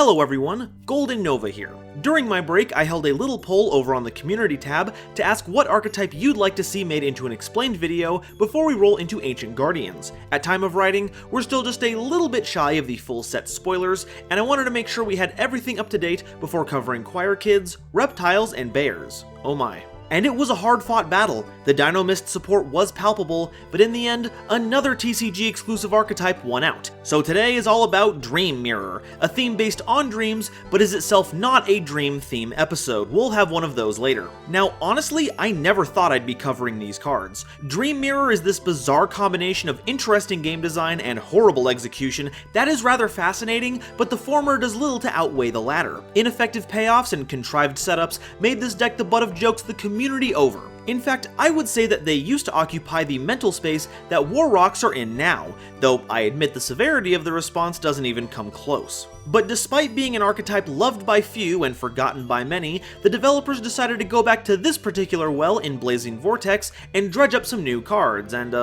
Hello everyone, GoldenNova here. During my break, I held a little poll over on the community tab to ask what archetype you'd like to see made into an explained video before we roll into Ancient Guardians. At time of writing, we're still just a little bit shy of the full set spoilers, and I wanted to make sure we had everything up to date before covering Choir Kids, Reptiles, and Bears. Oh my. And it was a hard-fought battle. The Dino Mist support was palpable, but in the end, another TCG exclusive archetype won out. So today is all about Dream Mirror, a theme based on dreams, but is itself not a dream theme episode. We'll have one of those later. Now, honestly, I never thought I'd be covering these cards. Dream Mirror is this bizarre combination of interesting game design and horrible execution that is rather fascinating, but the former does little to outweigh the latter. Ineffective payoffs and contrived setups made this deck the butt of jokes the community over. In fact, I would say that they used to occupy the mental space that War Rocks are in now, though I admit the severity of the response doesn't even come close. But despite being an archetype loved by few and forgotten by many, the developers decided to go back to this particular well in Blazing Vortex and dredge up some new cards, and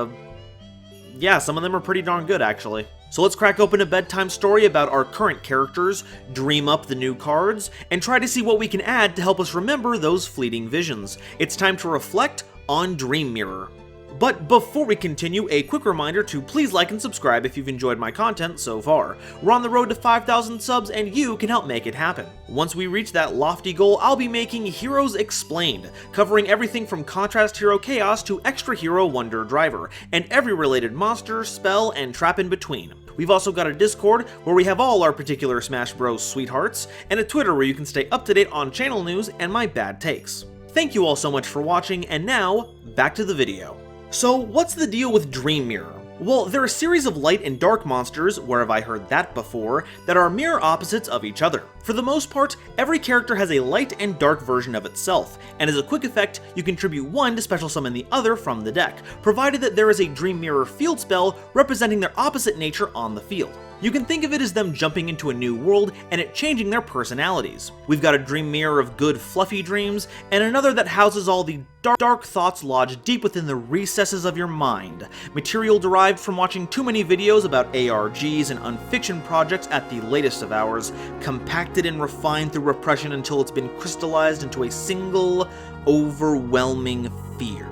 yeah, some of them are pretty darn good actually. So let's crack open a bedtime story about our current characters, dream up the new cards, and try to see what we can add to help us remember those fleeting visions. It's time to reflect on Dream Mirror. But before we continue, a quick reminder to please like and subscribe if you've enjoyed my content so far. We're on the road to 5,000 subs and you can help make it happen. Once we reach that lofty goal, I'll be making Heroes Explained, covering everything from Contrast Hero Chaos to Extra Hero Wonder Driver, and every related monster, spell, and trap in between. We've also got a Discord where we have all our particular Smash Bros. Sweethearts, and a Twitter where you can stay up to date on channel news and my bad takes. Thank you all so much for watching, and now, back to the video. So what's the deal with Dream Mirror? Well, they're a series of light and dark monsters, where have I heard that before, that are mirror opposites of each other. For the most part, every character has a light and dark version of itself, and as a quick effect, you contribute one to special summon the other from the deck, provided that there is a Dream Mirror field spell representing their opposite nature on the field. You can think of it as them jumping into a new world and it changing their personalities. We've got a Dream Mirror of good fluffy dreams, and another that houses all the dark thoughts lodged deep within the recesses of your mind. Material derived from watching too many videos about ARGs and unfiction projects at the latest of hours, compacted and refined through repression until it's been crystallized into a single, overwhelming fear.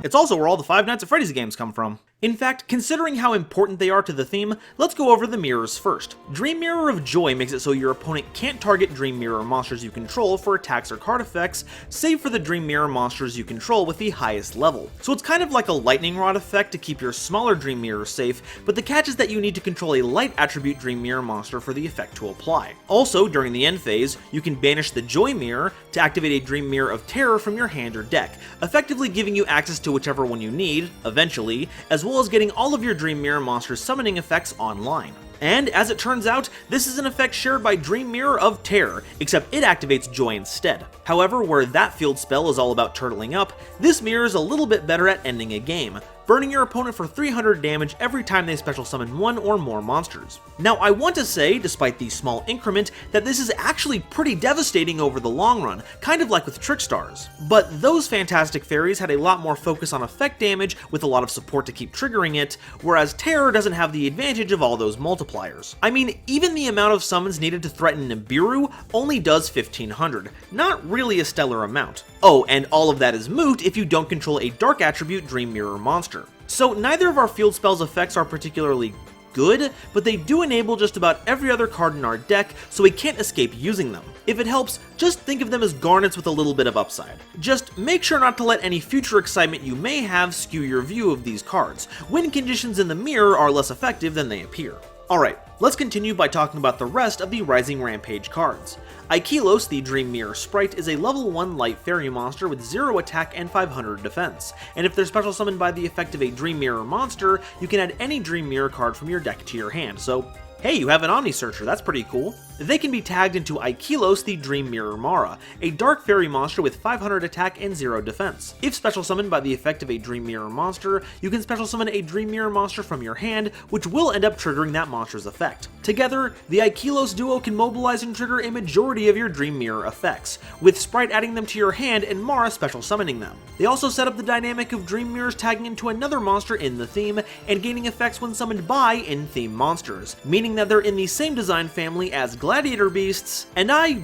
It's also where all the Five Nights at Freddy's games come from. In fact, considering how important they are to the theme, let's go over the mirrors first. Dream Mirror of Joy makes it so your opponent can't target Dream Mirror monsters you control for attacks or card effects, save for the Dream Mirror monsters you control with the highest level. So it's kind of like a lightning rod effect to keep your smaller Dream Mirrors safe, but the catch is that you need to control a light attribute Dream Mirror monster for the effect to apply. Also, during the end phase, you can banish the Joy Mirror to activate a Dream Mirror of Terror from your hand or deck, effectively giving you access to whichever one you need, eventually, as well as getting all of your Dream Mirror monsters summoning effects online. And as it turns out, this is an effect shared by Dream Mirror of Terror, except it activates Joy instead. However, where that field spell is all about turtling up, this mirror is a little bit better at ending a game, burning your opponent for 300 damage every time they special summon one or more monsters. Now, I want to say, despite the small increment, that this is actually pretty devastating over the long run, kind of like with Trickstars. But those fantastic fairies had a lot more focus on effect damage with a lot of support to keep triggering it, whereas Terror doesn't have the advantage of all those multipliers. I mean, even the amount of summons needed to threaten Nibiru only does 1500, not really a stellar amount. Oh, and all of that is moot if you don't control a dark attribute Dream Mirror monster. So neither of our field spells effects are particularly good, but they do enable just about every other card in our deck, so we can't escape using them. If it helps, just think of them as garnets with a little bit of upside. Just make sure not to let any future excitement you may have skew your view of these cards. Win conditions in the mirror are less effective than they appear. Alright, let's continue by talking about the rest of the Rising Rampage cards. Aikilos, the Dream Mirror Sprite, is a level 1 light fairy monster with 0 attack and 500 defense, and if they're special summoned by the effect of a Dream Mirror monster, you can add any Dream Mirror card from your deck to your hand, so hey, you have an Omni Searcher, that's pretty cool. They can be tagged into Aikilos the Dream Mirror Mara, a dark fairy monster with 500 attack and 0 defense. If special summoned by the effect of a Dream Mirror monster, you can special summon a Dream Mirror monster from your hand, which will end up triggering that monster's effect. Together, the Aikilos duo can mobilize and trigger a majority of your Dream Mirror effects, with Sprite adding them to your hand and Mara special summoning them. They also set up the dynamic of Dream Mirrors tagging into another monster in the theme, and gaining effects when summoned by in-theme monsters, meaning considering that they're in the same design family as Gladiator Beasts, and I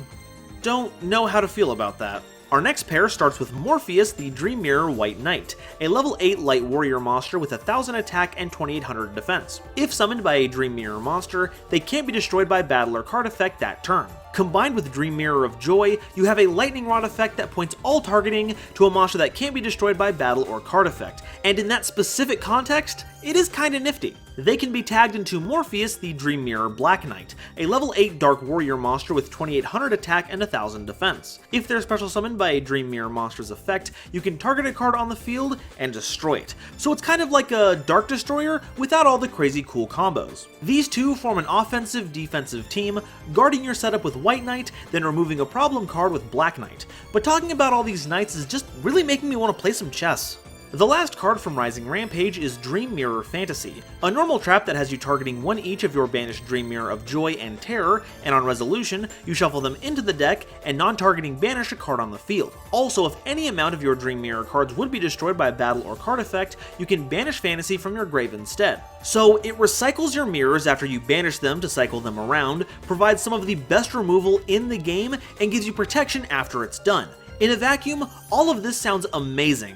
don't know how to feel about that. Our next pair starts with Morpheus, the Dream Mirror White Knight, a level 8 light warrior monster with 1000 attack and 2800 defense. If summoned by a Dream Mirror monster, they can't be destroyed by battle or card effect that turn. Combined with Dream Mirror of Joy, you have a lightning rod effect that points all targeting to a monster that can't be destroyed by battle or card effect, and in that specific context, it is kinda nifty. They can be tagged into Morpheus, the Dream Mirror Black Knight, a level 8 Dark Warrior monster with 2800 attack and 1000 defense. If they're special summoned by a Dream Mirror monster's effect, you can target a card on the field and destroy it, so it's kind of like a Dark Destroyer without all the crazy cool combos. These two form an offensive-defensive team, guarding your setup with White Knight, then removing a problem card with Black Knight. But talking about all these knights is just really making me want to play some chess. The last card from Rising Rampage is Dream Mirror Fantasy, a normal trap that has you targeting one each of your banished Dream Mirror of Joy and Terror, and on resolution, you shuffle them into the deck and non-targeting banish a card on the field. Also, if any amount of your Dream Mirror cards would be destroyed by battle or card effect, you can banish Fantasy from your grave instead. So it recycles your mirrors after you banish them to cycle them around, provides some of the best removal in the game, and gives you protection after it's done. In a vacuum, all of this sounds amazing.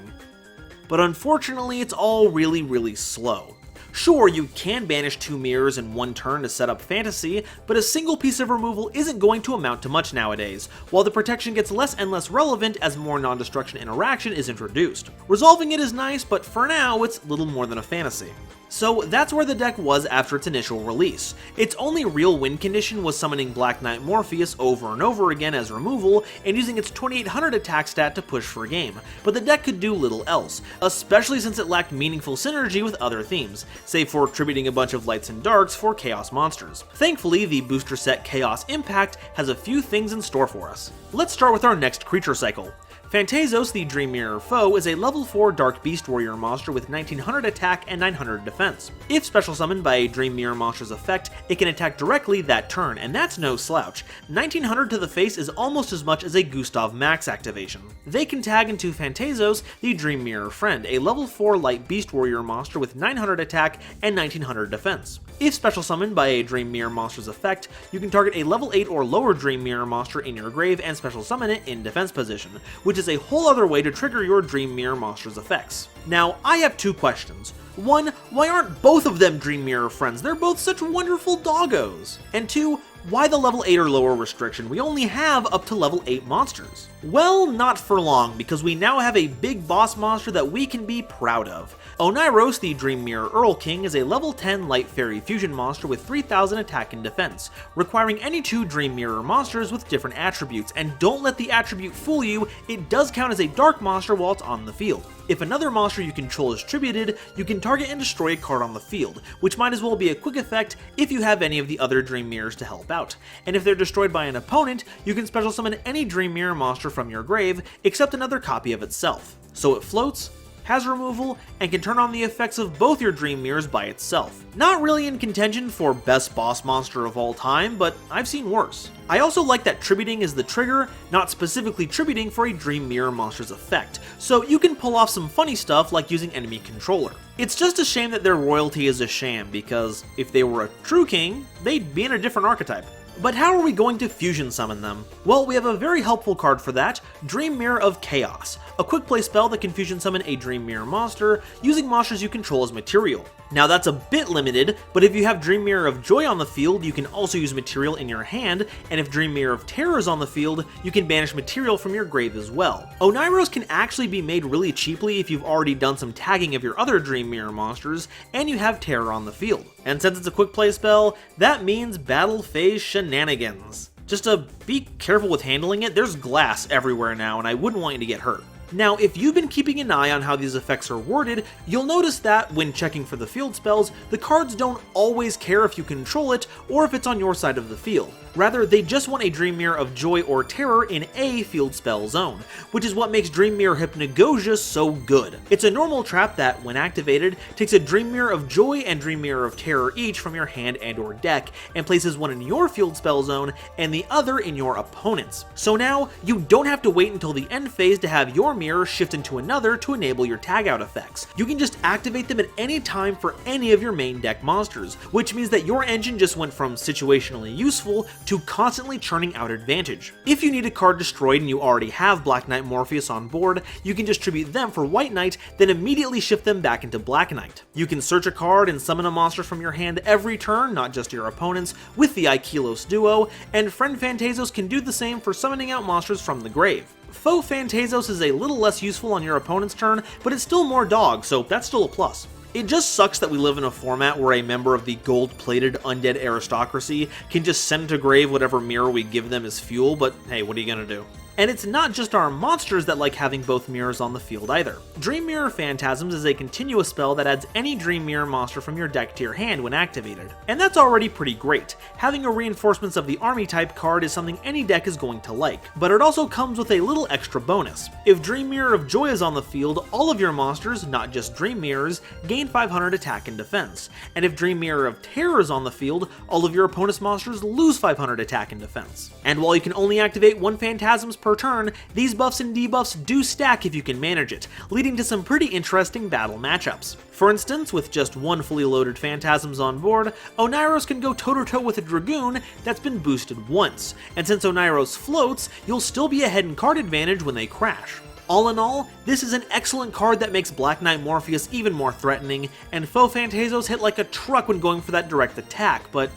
But unfortunately, it's all really slow. Sure, you can banish 2 mirrors in one turn to set up Fantasy, but a single piece of removal isn't going to amount to much nowadays, while the protection gets less and less relevant as more non-destruction interaction is introduced. Resolving it is nice, but for now, it's little more than a fantasy. So that's where the deck was after its initial release. Its only real win condition was summoning Black Knight Morpheus over and over again as removal, and using its 2800 attack stat to push for a game, but the deck could do little else, especially since it lacked meaningful synergy with other themes, save for tributing a bunch of lights and darks for Chaos monsters. Thankfully, the booster set Chaos Impact has a few things in store for us. Let's start with our next creature cycle. Phantasos, the Dream Mirror Foe, is a level 4 Dark Beast Warrior monster with 1900 attack and 900 defense. If special summoned by a Dream Mirror monster's effect, it can attack directly that turn, and that's no slouch. 1900 to the face is almost as much as a Gustav Max activation. They can tag into Phantasos, the Dream Mirror Friend, a level 4 Light Beast Warrior monster with 900 attack and 1900 defense. If special summoned by a Dream Mirror monster's effect, you can target a level 8 or lower Dream Mirror monster in your grave and special summon it in defense position, which is a whole other way to trigger your Dream Mirror monster's effects. Now, I have 2 questions. 1, why aren't both of them Dream Mirror friends? They're both such wonderful doggos. And 2, why the level 8 or lower restriction? We only have up to level 8 monsters. Well, not for long, because we now have a big boss monster that we can be proud of. Mirros, the Dream Mirror Earl King, is a level 10 Light Fairy fusion monster with 3000 attack and defense, requiring any 2 Dream Mirror monsters with different attributes, and don't let the attribute fool you, it does count as a dark monster while it's on the field. If another monster you control is tributed, you can target and destroy a card on the field, which might as well be a quick effect if you have any of the other Dream Mirrors to help out. And if they're destroyed by an opponent, you can special summon any Dream Mirror monster from your grave, except another copy of itself. So it floats, has removal, and can turn on the effects of both your Dream Mirrors by itself. Not really in contention for best boss monster of all time, but I've seen worse. I also like that tributing is the trigger, not specifically tributing for a Dream Mirror monster's effect, so you can pull off some funny stuff like using enemy controller. It's just a shame that their royalty is a sham, because if they were a true king, they'd be in a different archetype. But how are we going to fusion summon them? Well, we have a very helpful card for that, Dream Mirror of Chaos, a quick play spell that can fusion summon a Dream Mirror monster using monsters you control as material. Now that's a bit limited, but if you have Dream Mirror of Joy on the field, you can also use material in your hand, and if Dream Mirror of Terror is on the field, you can banish material from your grave as well. Mirros can actually be made really cheaply if you've already done some tagging of your other Dream Mirror monsters, and you have Terror on the field. And since it's a quick play spell, that means battle phase shenanigans. Just be careful with handling it, there's glass everywhere now, and I wouldn't want you to get hurt. Now, if you've been keeping an eye on how these effects are worded, you'll notice that, when checking for the field spells, the cards don't always care if you control it or if it's on your side of the field. Rather, they just want a Dream Mirror of Joy or Terror in a field spell zone, which is what makes Dream Mirror Hypnagogia so good. It's a normal trap that, when activated, takes a Dream Mirror of Joy and Dream Mirror of Terror each from your hand and or deck, and places one in your field spell zone and the other in your opponent's. So now, you don't have to wait until the end phase to have your mirror shift into another to enable your tag out effects. You can just activate them at any time for any of your main deck monsters, which means that your engine just went from situationally useful to constantly churning out advantage. If you need a card destroyed and you already have Black Knight Morpheus on board, you can just tribute them for White Knight, then immediately shift them back into Black Knight. You can search a card and summon a monster from your hand every turn, not just your opponent's, with the Aikilos duo, and Friend Phantazos can do the same for summoning out monsters from the grave. Faux Phantazos is a little less useful on your opponent's turn, but it's still more dog, so that's still a plus. It just sucks that we live in a format where a member of the gold-plated undead aristocracy can just send to grave whatever mirror we give them as fuel, but hey, what are you gonna do? And it's not just our monsters that like having both mirrors on the field either. Dream Mirror Phantasms is a continuous spell that adds any Dream Mirror monster from your deck to your hand when activated. And that's already pretty great. Having a Reinforcements of the Army type card is something any deck is going to like, but it also comes with a little extra bonus. If Dream Mirror of Joy is on the field, all of your monsters, not just Dream Mirrors, gain 500 attack and defense. And if Dream Mirror of Terror is on the field, all of your opponent's monsters lose 500 attack and defense. And while you can only activate one Phantasms per turn, these buffs and debuffs do stack if you can manage it, leading to some pretty interesting battle matchups. For instance, with just one fully loaded Phantasms on board, Oneiros can go toe-to-toe with a Dragoon that's been boosted once, and since Oneiros floats, you'll still be ahead in card advantage when they crash. All in all, this is an excellent card that makes Black Knight Morpheus even more threatening, and Faux Phantazos hit like a truck when going for that direct attack, but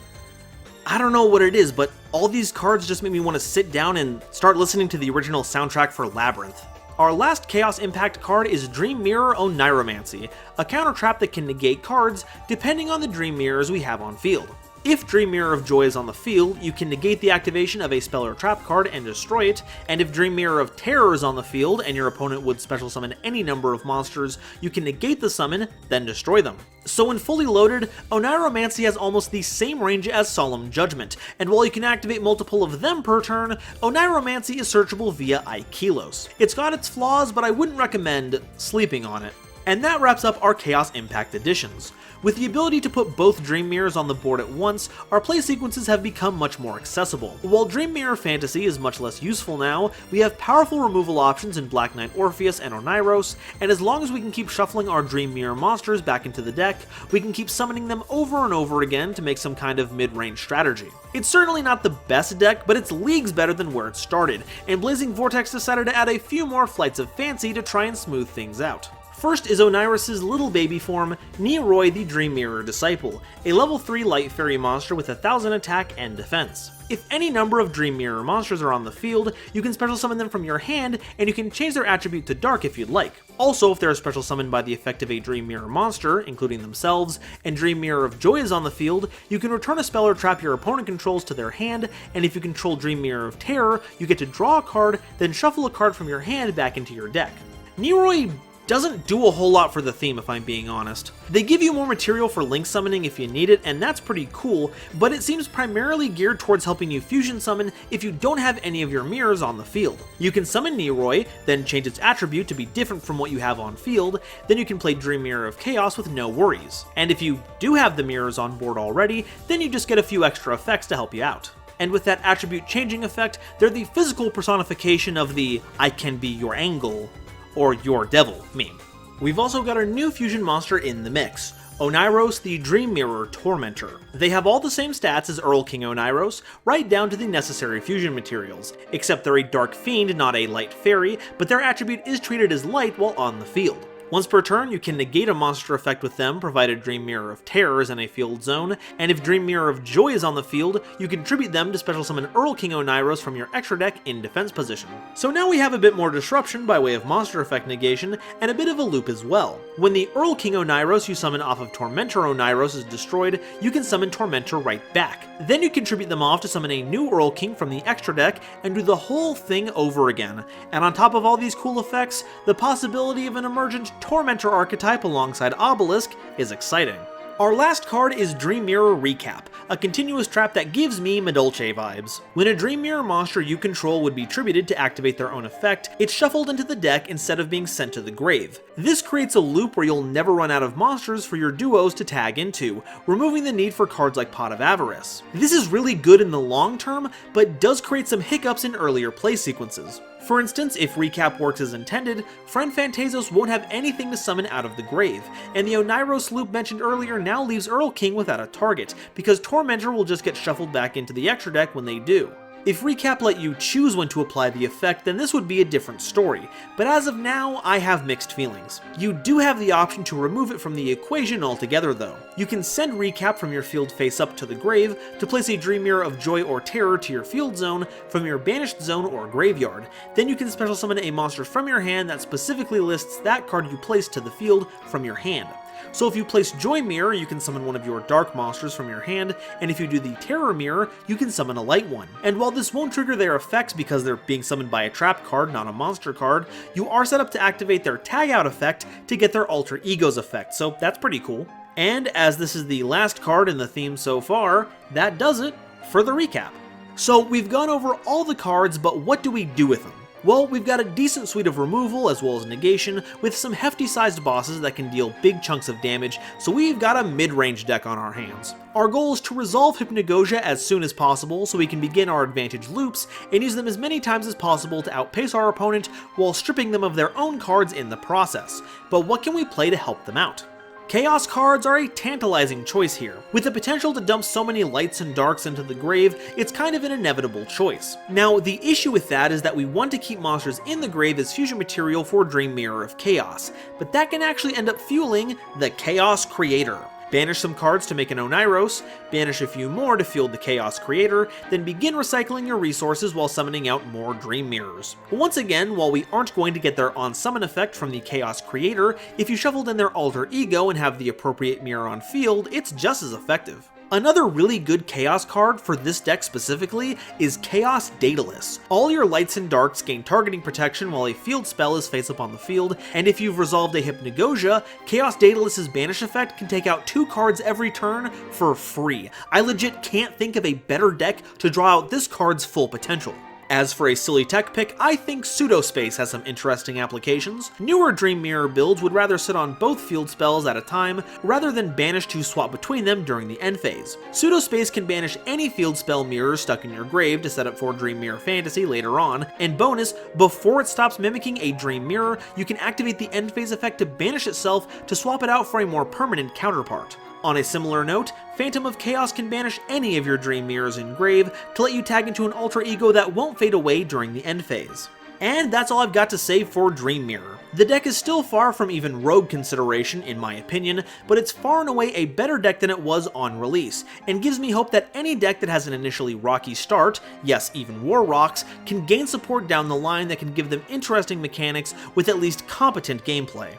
I don't know what it is, but all these cards just make me want to sit down and start listening to the original soundtrack for Labyrinth. Our last Chaos Impact card is Dream Mirror Oneiromancy, a counter trap that can negate cards depending on the Dream Mirrors we have on field. If Dream Mirror of Joy is on the field, you can negate the activation of a spell or trap card and destroy it, and if Dream Mirror of Terror is on the field and your opponent would special summon any number of monsters, you can negate the summon, then destroy them. So when fully loaded, Oneiromancy has almost the same range as Solemn Judgment, and while you can activate multiple of them per turn, Oneiromancy is searchable via Aikilos. It's got its flaws, but I wouldn't recommend sleeping on it. And that wraps up our Chaos Impact editions. With the ability to put both Dream Mirrors on the board at once, our play sequences have become much more accessible. While Dream Mirror Fantasy is much less useful now, we have powerful removal options in Black Knight Orpheus and Oneiros, and as long as we can keep shuffling our Dream Mirror monsters back into the deck, we can keep summoning them over and over again to make some kind of mid-range strategy. It's certainly not the best deck, but it's leagues better than where it started, and Blazing Vortex decided to add a few more flights of fancy to try and smooth things out. First is Oneiros' little baby form, Neoroy the Dream Mirror Disciple, a level 3 light fairy monster with 1000 attack and defense. If any number of Dream Mirror monsters are on the field, you can special summon them from your hand, and you can change their attribute to dark if you'd like. Also, if they are special summoned by the effect of a Dream Mirror monster, including themselves, and Dream Mirror of Joy is on the field, you can return a spell or trap your opponent controls to their hand, and if you control Dream Mirror of Terror, you get to draw a card, then shuffle a card from your hand back into your deck. Neoroy doesn't do a whole lot for the theme, if I'm being honest. They give you more material for link summoning if you need it, and that's pretty cool, but it seems primarily geared towards helping you fusion summon if you don't have any of your mirrors on the field. You can summon Neoroy, then change its attribute to be different from what you have on field, then you can play Dream Mirror of Chaos with no worries. And if you do have the mirrors on board already, then you just get a few extra effects to help you out. And with that attribute changing effect, they're the physical personification of the I can be your angle or your devil meme. We've also got our new fusion monster in the mix, Oneiros the Dream Mirror Tormentor. They have all the same stats as Earl King Oneiros, right down to the necessary fusion materials, except they're a dark fiend, not a light fairy, but their attribute is treated as light while on the field. Once per turn, you can negate a monster effect with them, provided Dream Mirror of Terror is in a field zone, and if Dream Mirror of Joy is on the field, you can tribute them to special summon Earl King Oneiros from your extra deck in defense position. So now we have a bit more disruption by way of monster effect negation, and a bit of a loop as well. When the Earl King Oneiros you summon off of Tormentor Oneiros is destroyed, you can summon Tormentor right back. Then you can tribute them off to summon a new Earl King from the extra deck, and do the whole thing over again. And on top of all these cool effects, the possibility of an emergent Tormentor archetype alongside Obelisk is exciting. Our last card is Dream Mirror Recap, a continuous trap that gives me Madolche vibes. When a Dream Mirror monster you control would be tributed to activate their own effect, it's shuffled into the deck instead of being sent to the grave. This creates a loop where you'll never run out of monsters for your duos to tag into, removing the need for cards like Pot of Avarice. This is really good in the long term, but does create some hiccups in earlier play sequences. For instance, if Recap works as intended, Friend Phantasos won't have anything to summon out of the grave, and the Oneiros loop mentioned earlier now leaves Earl King without a target, because Tormentor will just get shuffled back into the extra deck when they do. If Recap let you choose when to apply the effect, then this would be a different story, but as of now, I have mixed feelings. You do have the option to remove it from the equation altogether though. You can send Recap from your field face up to the grave to place a Dream Mirror of Joy or Terror to your field zone from your banished zone or graveyard. Then you can special summon a monster from your hand that specifically lists that card you placed to the field from your hand. So if you place Joy Mirror, you can summon one of your dark monsters from your hand, and if you do the Terror Mirror, you can summon a light one. And while this won't trigger their effects because they're being summoned by a trap card, not a monster card, you are set up to activate their Tag Out effect to get their Alter Ego's effect, so that's pretty cool. And as this is the last card in the theme so far, that does it for the recap. So we've gone over all the cards, but what do we do with them? Well, we've got a decent suite of removal as well as negation, with some hefty sized bosses that can deal big chunks of damage, so we've got a mid-range deck on our hands. Our goal is to resolve Hypnagogia as soon as possible so we can begin our advantage loops and use them as many times as possible to outpace our opponent while stripping them of their own cards in the process. But what can we play to help them out? Chaos cards are a tantalizing choice here. With the potential to dump so many lights and darks into the grave, it's kind of an inevitable choice. Now, the issue with that is that we want to keep monsters in the grave as fusion material for Dream Mirror of Chaos, but that can actually end up fueling the Chaos Creator. Banish some cards to make an Oneiros, banish a few more to field the Chaos Creator, then begin recycling your resources while summoning out more Dream Mirrors. Once again, while we aren't going to get their on-summon effect from the Chaos Creator, if you shuffled in their Alter Ego and have the appropriate mirror on field, it's just as effective. Another really good Chaos card for this deck specifically is Chaos Daedalus. All your lights and darks gain targeting protection while a field spell is face up on the field, and if you've resolved a Hypnagogia, Chaos Daedalus's banish effect can take out 2 cards every turn for free. I legit can't think of a better deck to draw out this card's full potential. As for a silly tech pick, I think Pseudospace has some interesting applications. Newer Dream Mirror builds would rather sit on both field spells at a time, rather than banish to swap between them during the end phase. Pseudospace can banish any field spell mirrors stuck in your grave to set up for Dream Mirror Fantasy later on, and bonus, before it stops mimicking a Dream Mirror, you can activate the end phase effect to banish itself to swap it out for a more permanent counterpart. On a similar note, Phantom of Chaos can banish any of your Dream Mirrors in grave to let you tag into an Alter Ego that won't fade away during the end phase. And that's all I've got to say for Dream Mirror. The deck is still far from even rogue consideration in my opinion, but it's far and away a better deck than it was on release, and gives me hope that any deck that has an initially rocky start, yes even War Rocks, can gain support down the line that can give them interesting mechanics with at least competent gameplay.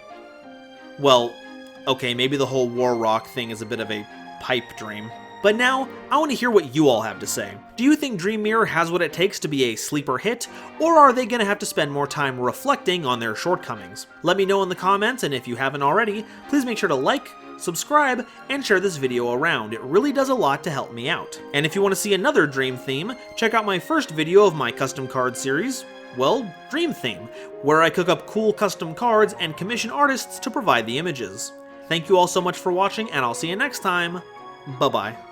Well, okay, maybe the whole War Rock thing is a bit of a pipe dream. But now, I want to hear what you all have to say. Do you think Dream Mirror has what it takes to be a sleeper hit, or are they going to have to spend more time reflecting on their shortcomings? Let me know in the comments, and if you haven't already, please make sure to like, subscribe, and share this video around. It really does a lot to help me out. And if you want to see another Dream theme, check out my first video of my custom card series, well, Dream Theme, where I cook up cool custom cards and commission artists to provide the images. Thank you all so much for watching, and I'll see you next time. Bye-bye.